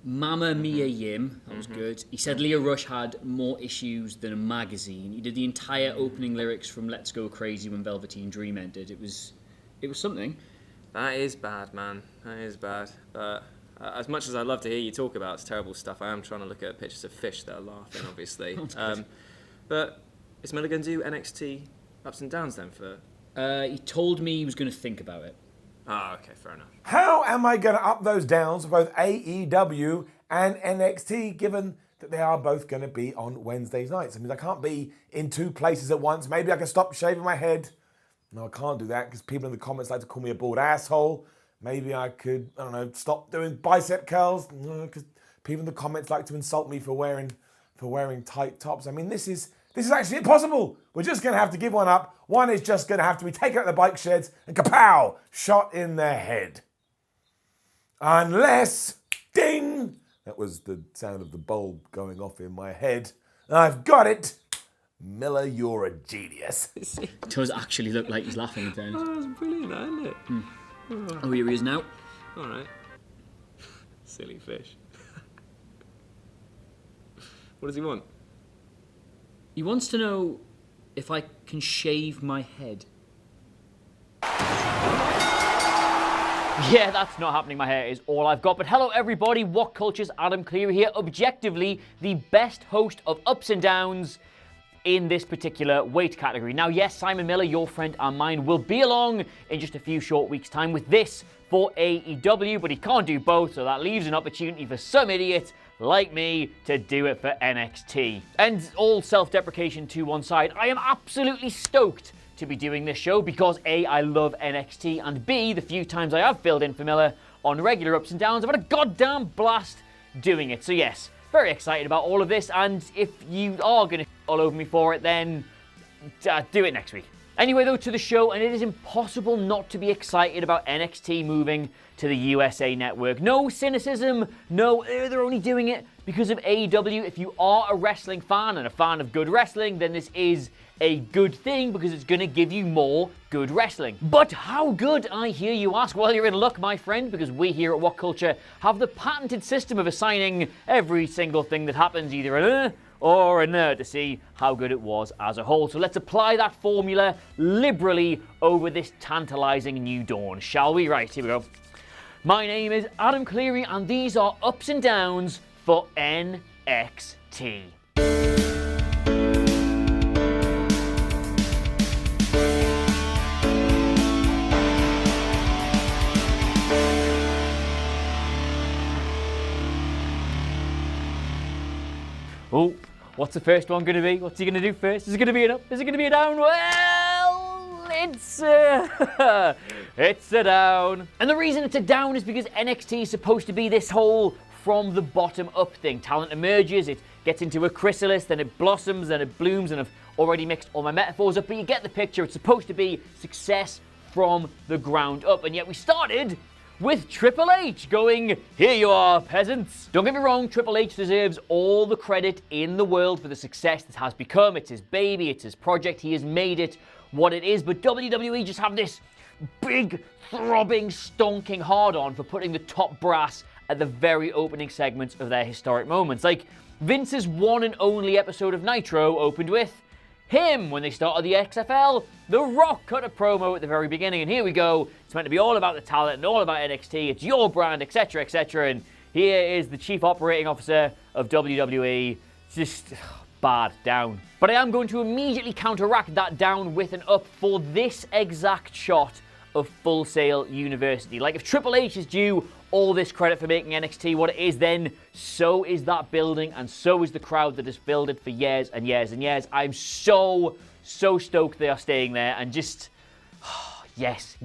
Mamma Mia Yim, that was good. He said Leah Rush had more issues than a magazine. He did the entire opening lyrics from Let's Go Crazy when Velveteen Dream ended. It was something. That is bad, man. That is bad. But as much as I'd love to hear you talk about terrible stuff, I am trying to look at pictures of fish that are laughing, obviously. But is Miller going to do NXT ups and downs then for... He told me he was going to think about it. Okay, fair enough. How am I going to up those downs for both AEW and NXT, given that they are both going to be on Wednesdays nights? I mean, I can't be in two places at once. Maybe I can stop shaving my head. No, I can't do that because people in the comments like to call me a bald asshole. Maybe I could, I don't know, stop doing bicep curls. No, because people in the comments like to insult me for wearing tight tops. I mean, this is actually impossible. We're just going to have to give one up. One is just going to have to be taken out of the bike sheds and kapow, shot in their head. Unless, ding, that was the sound of the bulb going off in my head. I've got it. Miller, you're a genius. It does actually look like he's laughing at it. Oh, that's brilliant, isn't it? Oh, here he is now. All right. Silly fish. What does he want? He wants to know if I can shave my head. Yeah, that's not happening. My hair is all I've got. But hello, everybody. WhatCulture's Adam Clery here. Objectively, the best host of ups and downs in this particular weight category. Now, yes, Simon Miller, your friend and mine, will be along in just a few short weeks' time with this for AEW, but he can't do both, so that leaves an opportunity for some idiot like me to do it for NXT. And all self-deprecation to one side, I am absolutely stoked to be doing this show because A, I love NXT, and B, the few times I have filled in for Miller on regular ups and downs, I've had a goddamn blast doing it. So yes, very excited about all of this, and if you are going to all over me for it, then do it next week. Anyway, though, to the show, and it is impossible not to be excited about NXT moving to the USA Network. No cynicism, no, they're only doing it because of AEW. If you are a wrestling fan and a fan of good wrestling, then this is a good thing because it's going to give you more good wrestling. But how good, I hear you ask? Well, you're in luck, my friend, because we here at WhatCulture have the patented system of assigning every single thing that happens either an or a to see how good it was as a whole. So let's apply that formula liberally over this tantalizing new dawn, shall we? Right, here we go. My name is Adam Clery, and these are ups and downs for NXT. Oh, what's the first one going to be? What's he going to do first? Is it going to be an up? Is it going to be a down? Well, it's a down. And the reason it's a down is because NXT is supposed to be this whole from the bottom up thing. Talent emerges, it gets into a chrysalis, then it blossoms, then it blooms, and I've already mixed all my metaphors up, but you get the picture. It's supposed to be success from the ground up, and yet we started with Triple H going, here you are, peasants. Don't get me wrong, Triple H deserves all the credit in the world for the success this has become. It's his baby, it's his project, he has made it what it is, but WWE just have this big, throbbing, stonking hard-on for putting the top brass at the very opening segments of their historic moments. Like, Vince's one and only episode of Nitro opened with him when they started the XFL. The Rock cut a promo at the very beginning, and here we go. It's meant to be all about the talent and all about NXT. It's your brand, etc., etc. And here is the chief operating officer of WWE. Just bad, down. But I am going to immediately counteract that down with an up for this exact shot of Full Sail University. Like, if Triple H is due all this credit for making NXT what it is, then so is that building, and so is the crowd that has filled it for years and years and years. I'm so stoked they are staying there, and just, yes.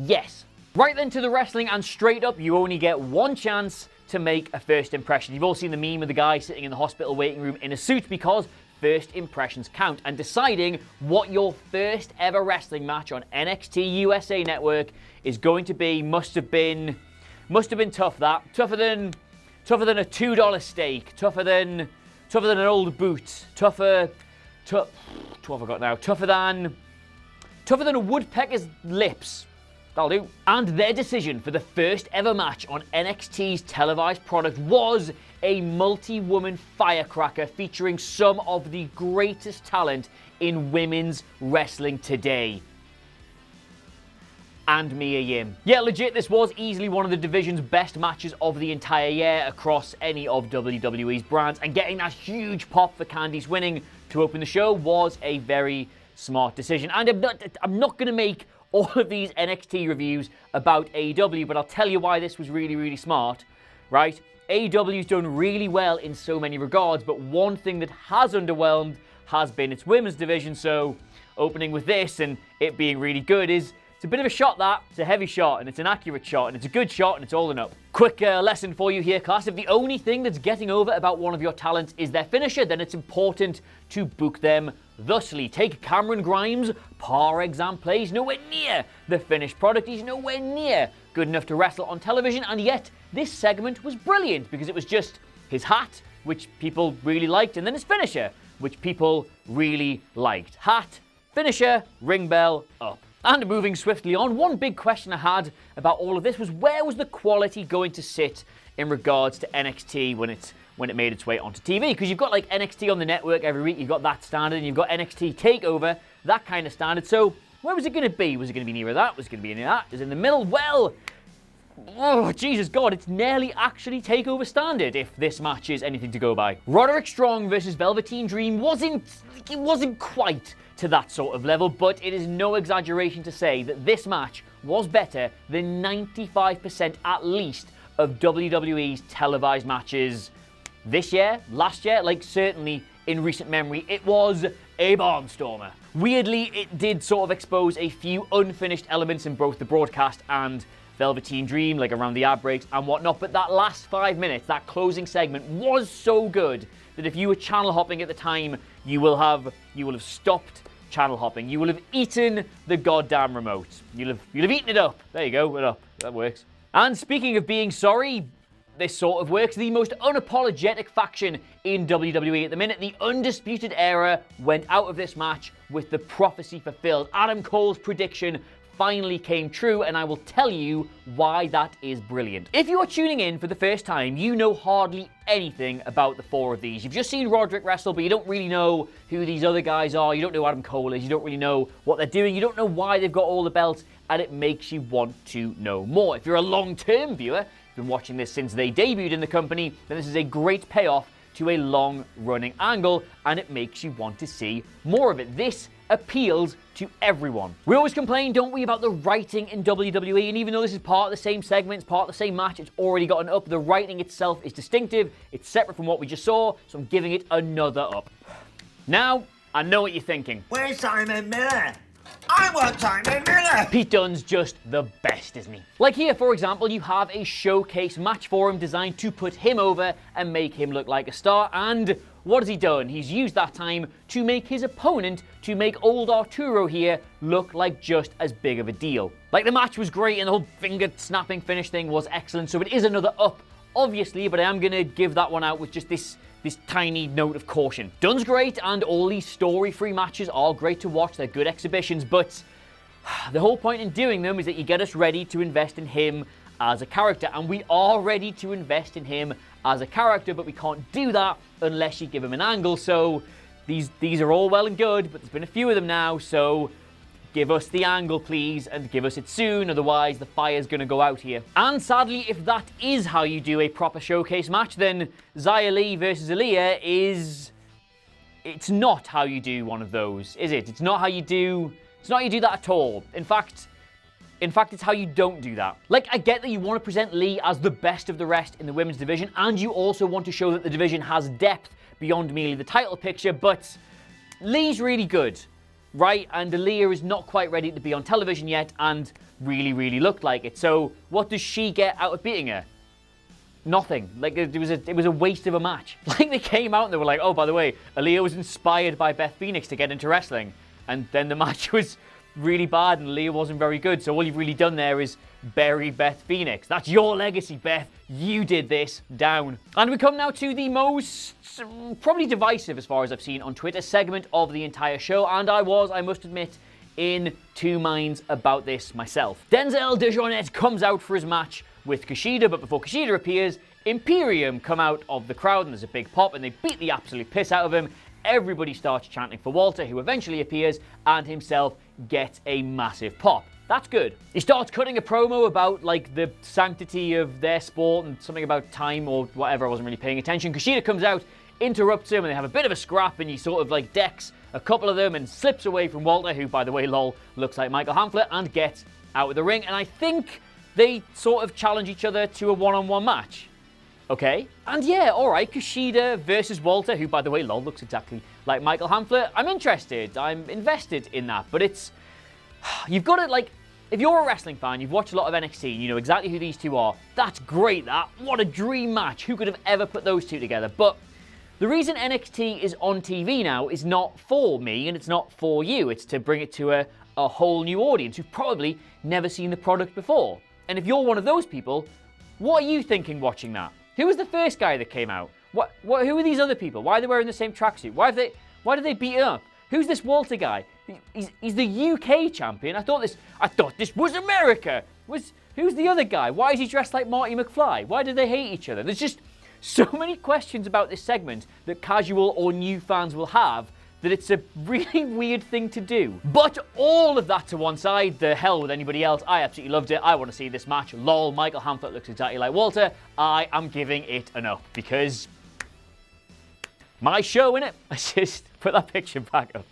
Right then to the wrestling, and straight up, you only get one chance to make a first impression. You've all seen the meme of the guy sitting in the hospital waiting room in a suit, because first impressions count, and deciding what your first ever wrestling match on NXT USA Network is going to be must have been tough. Tougher than a $2 steak, tougher than an old boot, tougher than a woodpecker's lips, That'll do. And their decision for the first ever match on NXT's televised product was a multi-woman firecracker featuring some of the greatest talent in women's wrestling today. And Mia Yim. Yeah, legit, this was easily one of the division's best matches of the entire year across any of WWE's brands, and getting that huge pop for Candice winning to open the show was a very smart decision. And I'm not going to make all of these NXT reviews about AEW, but I'll tell you why this was really, really smart, right? AEW's done really well in so many regards, but one thing that has underwhelmed has been its women's division, so opening with this and it being really good is, it's a bit of a shot that, it's a heavy shot, and it's an accurate shot, and it's a good shot, and it's all in up. Quick lesson for you here, class. If the only thing that's getting over about one of your talents is their finisher, then it's important to book them thusly. Take Cameron Grimes, par exemple. He's nowhere near the finished product. He's nowhere near good enough to wrestle on television, and yet this segment was brilliant because it was just his hat, which people really liked, and then his finisher, which people really liked. Hat, finisher, ring bell, up. And moving swiftly on, one big question I had about all of this was, where was the quality going to sit in regards to NXT when it made its way onto TV? Because you've got like NXT on the network every week, you've got that standard, and you've got NXT TakeOver, that kind of standard. So where was it going to be? Was it going to be near that? Was it going to be near that? Is it in the middle? Well, oh, Jesus God, it's nearly actually TakeOver standard, if this match is anything to go by. Roderick Strong versus Velveteen Dream wasn't quite to that sort of level, but it is no exaggeration to say that this match was better than 95% at least of WWE's televised matches this year, last year, like certainly in recent memory. It was a barnstormer. Weirdly, it did sort of expose a few unfinished elements in both the broadcast and Velveteen Dream, like around the ad breaks and whatnot, but that last 5 minutes, that closing segment was so good that if you were channel hopping at the time, you will have stopped channel hopping. You will have eaten the goddamn remote. You'll have eaten it up. There you go, it up. That works. And speaking of being sorry, this sort of works. The most unapologetic faction in WWE at the minute, the Undisputed Era, went out of this match with the prophecy fulfilled. Adam Cole's prediction finally came true, and I will tell you why that is brilliant. If you are tuning in for the first time, you know hardly anything about the four of these. You've just seen Roderick wrestle, but you don't really know who these other guys are. You don't know who Adam Cole is. You don't really know what they're doing. You don't know why they've got all the belts, and it makes you want to know more. If you're a long-term viewer, been watching this since they debuted in the company, then this is a great payoff to a long-running angle, and it makes you want to see more of it. This appeals to everyone. We always complain, don't we, about the writing in WWE, and even though this is part of the same segment, it's part of the same match, it's already gotten up, the writing itself is distinctive, it's separate from what we just saw, so I'm giving it another up. Now, I know what you're thinking. Where's Simon Miller? I want Simon Miller! Pete Dunne's just the best, isn't he? Like here, for example, you have a showcase match for him designed to put him over and make him look like a star, and what has he done? He's used that time to make his opponent, to make old Arturo here, look like just as big of a deal. Like, the match was great and the whole finger-snapping finish thing was excellent, so it is another up, obviously, but I am going to give that one out with just this tiny note of caution. Dunne's great, and all these story-free matches are great to watch. They're good exhibitions, but the whole point in doing them is that you get us ready to invest in him as a character, and we are ready to invest in him as a character, but we can't do that unless you give him an angle. So these are all well and good, but there's been a few of them now, so give us the angle, please, and give us it soon, otherwise the fire's going to go out here. And sadly, if that is how you do a proper showcase match, then Xia Li versus Aaliyah it's not how you do one of those, is it? It's not how you do that at all. In fact, it's how you don't do that. Like, I get that you want to present Lee as the best of the rest in the women's division, and you also want to show that the division has depth beyond merely the title picture, but Lee's really good, right? And Aaliyah is not quite ready to be on television yet, and really, really looked like it. So what does she get out of beating her? Nothing. Like, it was a waste of a match. Like, they came out and they were like, oh, by the way, Aaliyah was inspired by Beth Phoenix to get into wrestling, and then the match was really bad and Aaliyah wasn't very good, so all you've really done there is bury Beth Phoenix. That's your legacy, Beth. You did this. Down. And we come now to the most, probably divisive as far as I've seen on Twitter, segment of the entire show, and I must admit, in two minds about this myself. Denzel DeJournette comes out for his match with Kushida, but before Kushida appears, Imperium come out of the crowd and there's a big pop and they beat the absolute piss out of him. Everybody starts chanting for Walter, who eventually appears and himself gets a massive pop. That's good. He starts cutting a promo about like the sanctity of their sport and something about time or whatever. I wasn't really paying attention. Kushida comes out, interrupts him, and they have a bit of a scrap, and he sort of like decks a couple of them and slips away from Walter, who, by the way, lol, looks like Michael Hamflett, and gets out of the ring. And I think they sort of challenge each other to a one-on-one match. Okay. And yeah, alright, Kushida versus Walter, who, by the way, lol, looks exactly like Michael Hamflett. I'm interested. I'm invested in that. But it's... You've got to, like... If you're a wrestling fan, you've watched a lot of NXT, and you know exactly who these two are. That's great, that. What a dream match. Who could have ever put those two together? But the reason NXT is on TV now is not for me, and it's not for you. It's to bring it to a whole new audience who've probably never seen the product before. And if you're one of those people, what are you thinking watching that? Who was the first guy that came out? Who are these other people? Why are they wearing the same tracksuit? Why did they beat him up? Who's this Walter guy? He's the UK champion. I thought this was America. Who's the other guy? Why is he dressed like Marty McFly? Why do they hate each other? There's just so many questions about this segment that casual or new fans will have that it's a really weird thing to do. But all of that to one side, the hell with anybody else, I absolutely loved it. I want to see this match. Lol, Michael Hamflett looks exactly like Walter. I am giving it an up because my show, innit? I just put that picture back up.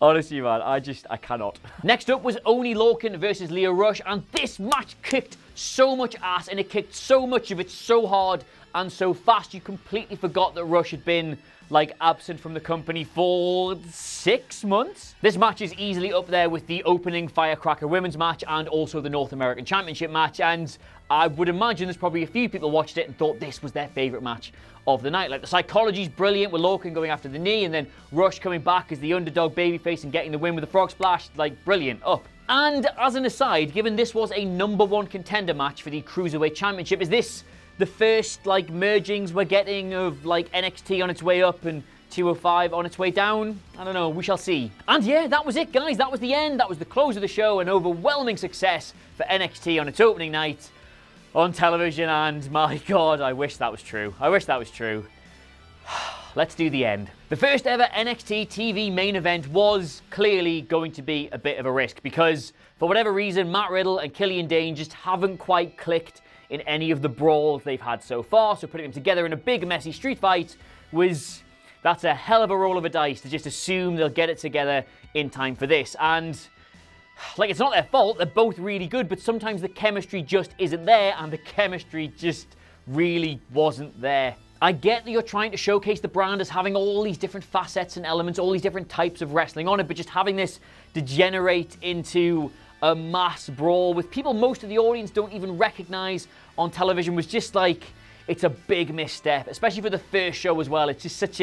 Honestly, man, I cannot. Next up was Oney Lorcan versus Lio Rush, and this match kicked so much ass, and it kicked so much of it so hard and so fast you completely forgot that Rush had been like absent from the company for 6 months. This match is easily up there with the opening Firecracker women's match and also the North American Championship match, and I would imagine there's probably a few people watched it and thought this was their favourite match of the night. Like, the psychology's brilliant with Lorcan going after the knee and then Rush coming back as the underdog babyface and getting the win with the frog splash. Like, brilliant. Up. And as an aside, given this was a #1 contender match for the Cruiserweight Championship, is this the first like mergings we're getting of like NXT on its way up and 205 on its way down? I don't know, we shall see. And yeah, that was it, guys. That was the end. That was the close of the show. An overwhelming success for NXT on its opening night on television, and my god, I wish that was true. I wish that was true. Let's do the end. The first ever NXT TV main event was clearly going to be a bit of a risk because for whatever reason, Matt Riddle and Killian Dane just haven't quite clicked in any of the brawls they've had so far, so putting them together in a big messy street fight that's a hell of a roll of a dice to just assume they'll get it together in time for this. And like, it's not their fault, they're both really good, but sometimes the chemistry just isn't there, and the chemistry just really wasn't there. I get that you're trying to showcase the brand as having all these different facets and elements, all these different types of wrestling on it, but just having this degenerate into a mass brawl with people most of the audience don't even recognize on television was just like, it's a big misstep, especially for the first show as well. It's just such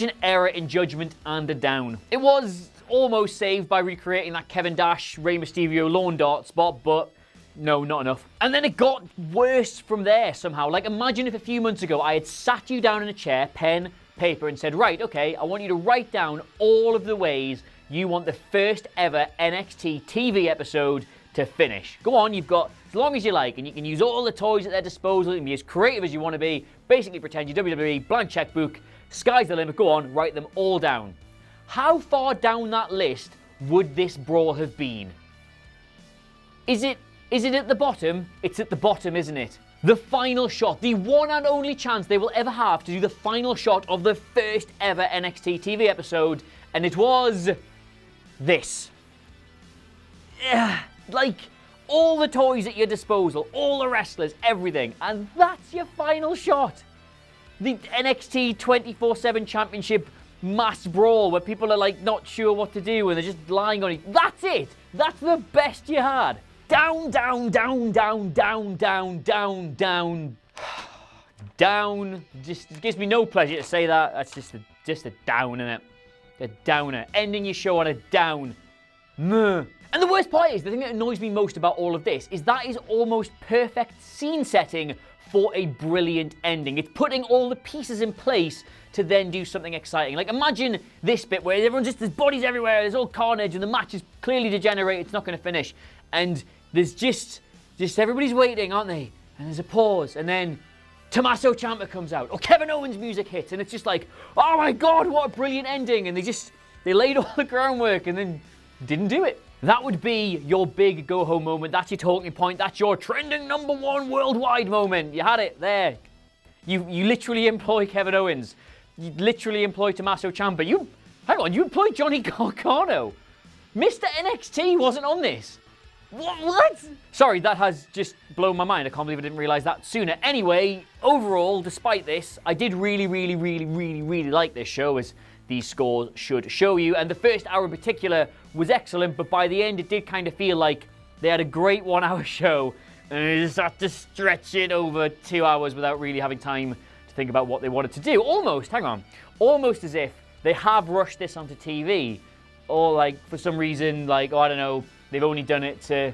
an error in judgment and a down. It was almost saved by recreating that Kevin Dash, Rey Mysterio lawn dart spot, but no, not enough. And then it got worse from there somehow. Like, imagine if a few months ago I had sat you down in a chair, pen, paper, and said, right, okay, I want you to write down all of the ways you want the first ever NXT TV episode to finish. Go on, you've got as long as you like, and you can use all the toys at their disposal and be as creative as you want to be. Basically pretend you're WWE, blank checkbook, sky's the limit, go on, write them all down. How far down that list would this brawl have been? Is it at the bottom? It's at the bottom, isn't it? The final shot, the one and only chance they will ever have to do the final shot of the first ever NXT TV episode, and it was this. Yeah, like, all the toys at your disposal, all the wrestlers, everything, and that's your final shot. The NXT 24/7 Championship mass brawl where people are like not sure what to do and they're just lying on it. That's it. That's the best you had. Down, down, down, down, down, down, down, down, down. Just it gives me no pleasure to say that. That's just a down, innit? A downer. Ending your show on a down. Meh. And the worst part is, the thing that annoys me most about all of this is that is almost perfect scene setting for a brilliant ending. It's putting all the pieces in place to then do something exciting. Like, imagine this bit where everyone's just, there's bodies everywhere, there's all carnage, and the match is clearly degenerate, it's not going to finish. And there's just everybody's waiting, aren't they? And there's a pause, and then Tommaso Ciampa comes out, or Kevin Owens' music hits, and it's just like, oh my God, what a brilliant ending. And they laid all the groundwork and then didn't do it. That would be your big go-home moment. That's your talking point. That's your trending #1 worldwide moment. You had it there. You literally employ Kevin Owens. You literally employ Tommaso Ciampa. You employed Johnny Gargano. Mr. NXT wasn't on this. What? Sorry, that has just blown my mind. I can't believe I didn't realize that sooner. Anyway, overall, despite this, I did really like this show, as these scores should show you. And the first hour in particular was excellent, but by the end, it did kind of feel like they had a great 1 hour show and they just had to stretch it over 2 hours without really having time to think about what they wanted to do. Almost as if they have rushed this onto TV, or like for some reason, like, oh, I don't know, they've only done it to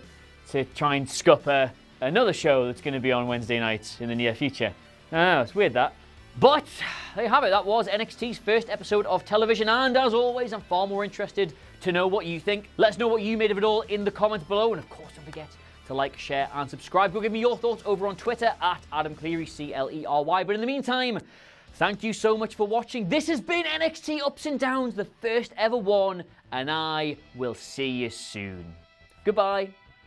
try and scupper another show that's going to be on Wednesday nights in the near future. I don't know, it's weird that. But there you have it. That was NXT's first episode of television, and as always, I'm far more interested to know what you think. Let us know what you made of it all in the comments below, and of course, don't forget to like, share, and subscribe. Go give me your thoughts over on Twitter at Adam Clery, Clery. But in the meantime, thank you so much for watching. This has been NXT Ups and Downs, the first ever one, and I will see you soon. Goodbye.